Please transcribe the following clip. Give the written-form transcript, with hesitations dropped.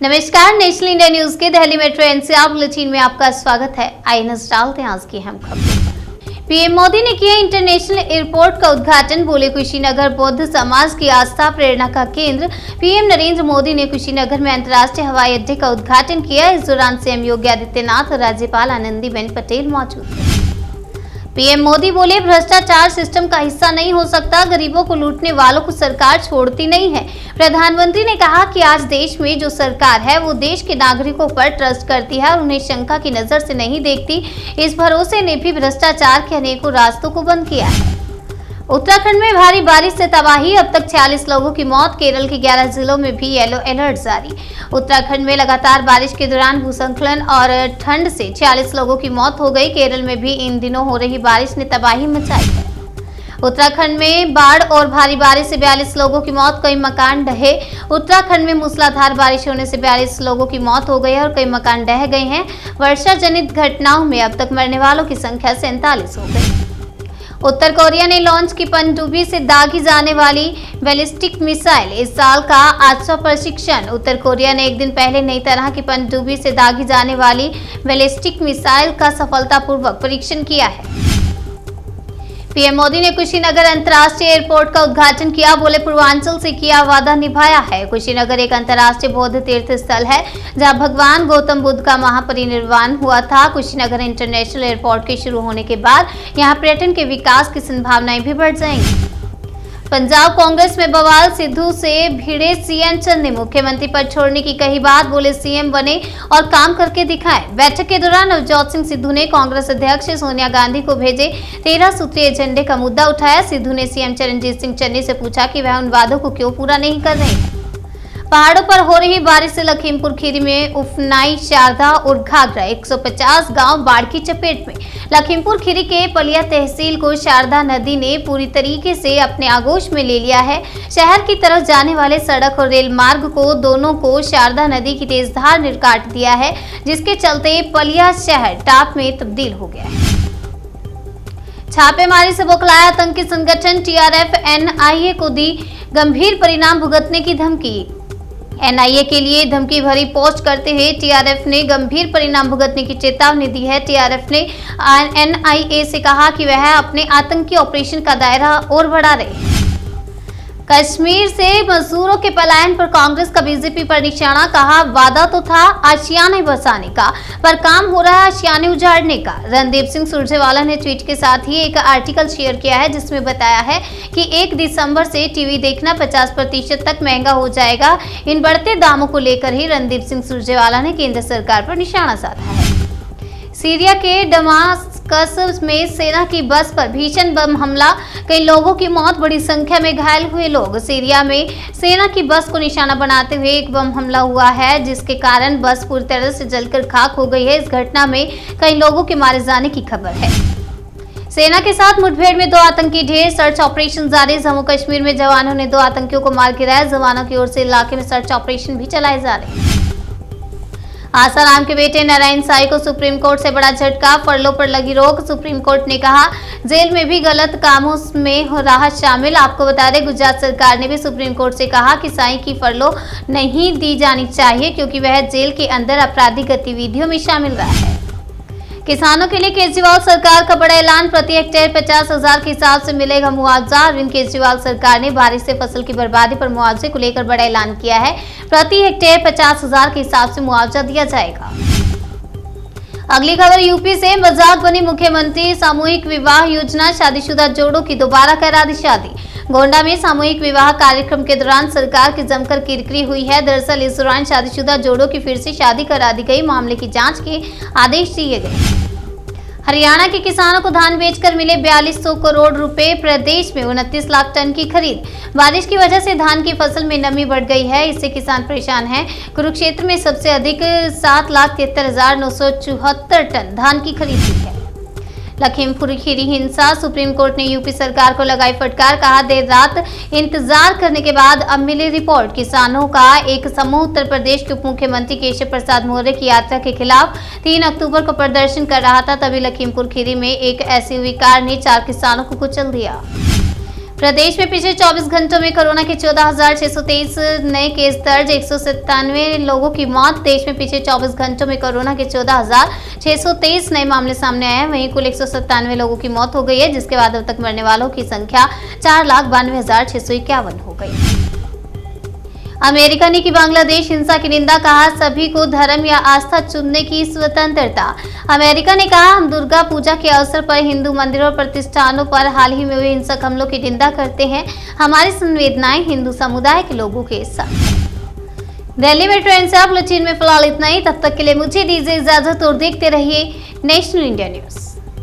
नमस्कार, national India news के Delhi metro NCR bulletin में आपका स्वागत है। आइए नजर डालते हैं आज की अहम खबरों। पीएम मोदी ने किया इंटरनेशनल एयरपोर्ट का उद्घाटन, बोले कुशीनगर बौद्ध समाज की आस्था प्रेरणा का केंद्र। पीएम नरेंद्र मोदी ने कुशीनगर में अंतर्राष्ट्रीय हवाई अड्डे का उद्घाटन किया। इस दौरान सीएम योगी आदित्यनाथ और राज्यपाल आनंदीबेन पटेल मौजूद थे। पीएम मोदी बोले, भ्रष्टाचार सिस्टम का हिस्सा नहीं हो सकता, गरीबों को लूटने वालों को सरकार छोड़ती नहीं है। प्रधानमंत्री ने कहा कि आज देश में जो सरकार है वो देश के नागरिकों पर ट्रस्ट करती है और उन्हें शंका की नजर से नहीं देखती। इस भरोसे ने भी भ्रष्टाचार के अनेकों रास्तों को बंद किया है। उत्तराखंड में भारी बारिश से तबाही, अब तक 46 लोगों की मौत। केरल के 11 जिलों में भी येलो अलर्ट जारी। उत्तराखंड में लगातार बारिश के दौरान भूस्खलन और ठंड से 46 लोगों की मौत हो गई। केरल में भी इन दिनों हो रही बारिश ने तबाही मचाई है। उत्तराखंड में बाढ़ और भारी बारिश से 42 लोगों की मौत, कई मकान ढहे। उत्तराखंड में मूसलाधार बारिश होने से 42 लोगों की मौत हो गई है और कई मकान ढह गए हैं। वर्षा जनित घटनाओं में अब तक मरने वालों की संख्या 47 हो गई। उत्तर कोरिया ने लॉन्च की पनडुब्बी से दागी जाने वाली बैलिस्टिक मिसाइल, इस साल का 8वां प्रशिक्षण। उत्तर कोरिया ने एक दिन पहले नई तरह की पनडुब्बी से दागी जाने वाली बैलिस्टिक मिसाइल का सफलतापूर्वक परीक्षण किया है। पीएम मोदी ने कुशीनगर अंतर्राष्ट्रीय एयरपोर्ट का उद्घाटन किया, बोले पूर्वांचल से किया वादा निभाया है। कुशीनगर एक अंतर्राष्ट्रीय बौद्ध तीर्थ स्थल है जहां भगवान गौतम बुद्ध का महापरिनिर्वाण हुआ था। कुशीनगर इंटरनेशनल एयरपोर्ट के शुरू होने के बाद यहां पर्यटन के विकास की संभावनाएं भी बढ़ जाएंगी। पंजाब कांग्रेस में बवाल, सिद्धू से भिड़े सीएम चन्नी। मुख्यमंत्री पद छोड़ने की कही बात, बोले सीएम बने और काम करके दिखाएं। बैठक के दौरान नवजोत सिंह सिद्धू ने कांग्रेस अध्यक्ष सोनिया गांधी को भेजे 13 सूत्रीय एजेंडे का मुद्दा उठाया। सिद्धू ने सीएम चरणजीत सिंह चन्नी से पूछा कि वह उन वादों को क्यों पूरा नहीं कर रहे हैं। पहाड़ों पर हो रही बारिश से लखीमपुर खीरी में उफनाई, शारदा और घाघरा 150 गांव बाढ़ की चपेट में। लखीमपुर खीरी के पलिया तहसील को शारदा नदी ने पूरी तरीके से अपने आगोश में ले लिया है। शहर की तरफ जाने वाले सड़क और रेल मार्ग को दोनों को शारदा नदी की तेज धार ने काट दिया है, जिसके चलते पलिया शहर टाप में तब्दील हो गया है। छापेमारी से बौखलाया आतंकी संगठन, टीआरएफ एनआईए को दी गंभीर परिणाम भुगतने की धमकी। एनआईए के लिए धमकी भरी पोस्ट करते हुए टीआरएफ ने गंभीर परिणाम भुगतने की चेतावनी दी है। टीआरएफ ने एनआईए से कहा कि वह अपने आतंकी ऑपरेशन का दायरा और बढ़ा रहे हैं। कश्मीर से मजदूरों के पलायन पर कांग्रेस का बीजेपी पर निशाना, कहा वादा तो था आशियाने बसाने का, पर काम हो रहा है आशियाने उजाड़ने का। रणदीप सिंह सुरजेवाला ने ट्वीट के साथ ही एक आर्टिकल शेयर किया है जिसमें बताया है कि 1 दिसंबर से टीवी देखना 50% तक महंगा हो जाएगा। इन बढ़ते दामों को लेकर ही रणदीप सिंह सुरजेवाला ने केंद्र सरकार पर निशाना साधा है। सीरिया के दमास्कस में सेना की बस पर भीषण बम हमला, कई लोगों की मौत, बड़ी संख्या में घायल हुए लोग। सीरिया में सेना की बस को निशाना बनाते हुए एक बम हमला हुआ है जिसके कारण बस पूरी तरह से जलकर खाक हो गई है। इस घटना में कई लोगों के मारे जाने की खबर है। सेना के साथ मुठभेड़ में 2 आतंकी ढेर, सर्च ऑपरेशन जारी। जम्मू कश्मीर में जवानों ने 2 आतंकियों को मार गिराया। जवानों की ओर से इलाके में सर्च ऑपरेशन भी चलाए जा रहे हैं। आसाराम के बेटे नारायण साई को सुप्रीम कोर्ट से बड़ा झटका, फरलों पर लगी रोक। सुप्रीम कोर्ट ने कहा जेल में भी गलत कामों में हो रहा शामिल। आपको बता दें, गुजरात सरकार ने भी सुप्रीम कोर्ट से कहा कि साई की फरलो नहीं दी जानी चाहिए क्योंकि वह जेल के अंदर आपराधिक गतिविधियों में शामिल रहा है। किसानों के लिए केजरीवाल सरकार का बड़ा ऐलान, प्रति हेक्टेयर 50,000 के हिसाब से मिलेगा मुआवजा। अरविंद केजरीवाल सरकार ने बारिश से फसल की बर्बादी पर मुआवजे को लेकर बड़ा ऐलान किया है। प्रति हेक्टेयर 50,000 के हिसाब से मुआवजा दिया जाएगा। अगली खबर यूपी से, मजाक बनी मुख्यमंत्री सामूहिक विवाह योजना, शादीशुदा जोड़ों की दोबारा करा दी शादी। गोंडा में सामूहिक विवाह कार्यक्रम के दौरान सरकार की जमकर किरकिरी हुई है। दरअसल इस दौरान शादीशुदा जोड़ों की फिर से शादी करा दी गई। मामले की जांच के आदेश दिए गए। हरियाणा के किसानों को धान बेचकर मिले 4200 करोड़ रुपए। प्रदेश में 29 लाख टन की खरीद। बारिश की वजह से धान की फसल में नमी बढ़ गई है, इससे किसान परेशान हैं। कुरुक्षेत्र में सबसे अधिक 7,73,974 टन धान की खरीद हुई है। लखीमपुर खीरी हिंसा, सुप्रीम कोर्ट ने यूपी सरकार को लगाई फटकार, कहा देर रात इंतजार करने के बाद अब मिली रिपोर्ट। किसानों का एक समूह उत्तर प्रदेश के उप मुख्यमंत्री केशव प्रसाद मौर्य की यात्रा के खिलाफ 3 अक्टूबर को प्रदर्शन कर रहा था, तभी लखीमपुर खीरी में एक एसयूवी कार ने 4 किसानों को कुचल दिया। प्रदेश में पिछले 24 घंटों में कोरोना के 14,623 नए केस दर्ज, 197 लोगों की मौत। देश में पिछले 24 घंटों में कोरोना के 14,623 नए मामले सामने आए हैं। वहीं कुल 197 लोगों की मौत हो गई है, जिसके बाद अब तक मरने वालों की संख्या 4,92,651 हो गई। अमेरिका ने की बांग्लादेश हिंसा की निंदा, कहा सभी को धर्म या आस्था चुनने की स्वतंत्रता। अमेरिका ने कहा, हम दुर्गा पूजा के अवसर पर हिंदू मंदिरों और प्रतिष्ठानों पर हाल ही में हुए हिंसक हमलों की निंदा करते हैं। हमारी संवेदनाएं हिंदू समुदाय के लोगों के साथ। दिल्ली में ट्रेन से आप बुलेटिन में फिलहाल इतना ही। तब तक के लिए मुझे दीजिए इजाजत और देखते रहिए नेशनल इंडिया न्यूज।